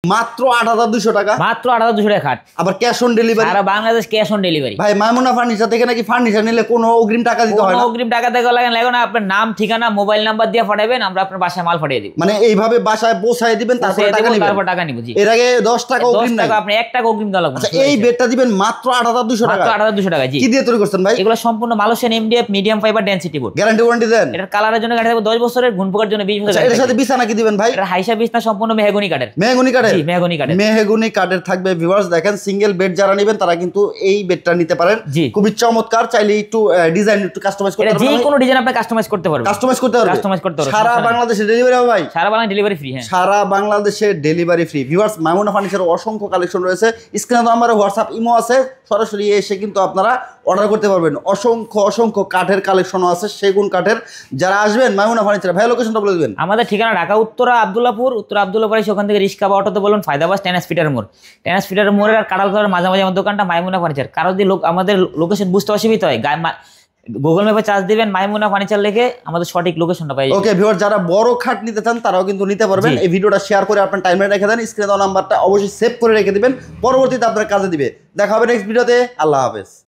মাত্র ৮২০০ টাকা, মাত্র ৮২০০ টাকা খাট, আবার ক্যাশ অন ডেলিভারি, সারা বাংলাদেশ ক্যাশ অন ডেলিভারি। ভাই মাইমুনা ফার্নিচার থেকে নাকি ফার্নিচার নিলে কোনো অগ্রিম টাকা দিতে হয় না? কোনো অগ্রিম টাকা দিতে লাগে না, আপনার নাম ঠিকানা মোবাইল নাম্বার দিয়ে পাঠাবেন, আমরা আপনার বাসায় মাল পাঠিয়ে দিব। মানে এইভাবে বাসায় পৌঁছায় দিবেন, তারপর টাকা নিব। জি, এর আগে 10 টাকা অগ্রিম নাই, আপনি 1 টাকা অগ্রিম দেওয়া লাগবে। আচ্ছা এই বেডটা দিবেন মাত্র ৮২০০ টাকা, মাত্র ৮২০০ টাকা। জি, কি দিয়ে তৈরি করছেন ভাই? এগুলো সম্পূর্ণ Malaysian MDF medium fibre density board. Guarantee warranty দেন? এটার কালারের জন্য গ্যারান্টি থাকবে 10 বছরের, গুণ পোকার জন্য 20 বছর। এর সাথে বিছানা কি দিবেন ভাই? এটা হাইসা বিছনা সম্পূর্ণ মেহগনি কাঠের। মেহগনি কাঠের? জি, মেহগনি কাঠের। মেহগনি কাঠের থাকবে। ভিউয়ার্স দেখেন, সিঙ্গেল বেড যারা নেবেন তারা কিন্তু এই বেডটা নিতে পারেন। খুবই চমৎকার। চাইলে একটু ডিজাইন একটু কাস্টমাইজ করতে পারবেন, যে কোনো ডিজাইন আপনি কাস্টমাইজ করতে পারবেন। কাস্টমাইজ করতে পারবেন। সারা বাংলাদেশে ডেলিভারি হবে ভাই? সারা বাংলাদেশে ডেলিভারি ফ্রি। হ্যাঁ, সারা বাংলাদেশে ডেলিভারি ফ্রি। ভিউয়ার্স, মাইমুনা ফার্নিচারের অসংখ্য কালেকশন রয়েছে। স্ক্রিনে তো আমার হোয়াটসঅ্যাপ ইমো আছে, সরাসরি এসে কিন্তু আপনারা অর্ডার করতে পারবেন। অসংখ্য কাঠের কালেকশনও আছে, সেগুন কাঠের। যারা আসবেন মাইমুনা ফার্নিচার, ভাই লোকেশনটা বলে দিবেন। আমাদের ঠিকানা ঢাকা উত্তরা আব্দুল্লাহপুর, ওখান থেকে রিক্সা বা অটোতে বলুন ফায়দাবাস টেনাস ফিটার মোড়ের আর কাঁড়াল ঘরের মাঝামাঝি আমার দোকানটা মাইমুনা ফার্নিচার। কারো যদি আমাদের লোকেশন বুঝতে অসুবিধা হয়, গুগল ম্যাপে চার্জ দিবেন মাইমুনা ফার্নিচার লিখে, আমাদের সঠিক লোকেশনটা পাই। ওকে ভিউয়ার, যারা বড় খাট নিতে চান তারাও কিন্তু নিতে পারবেন। এই ভিডিওটা শেয়ার করে আপনার টাইমলাইনে রেখে দেন, স্ক্রিনে দেওয়া নাম্বারটা অবশ্যই সেভ করে রেখে দিবেন, পরবর্তীতে আপনার কাজে দিবে। দেখা হবে নেক্সট ভিডিওতে। আল্লাহ হাফেজ।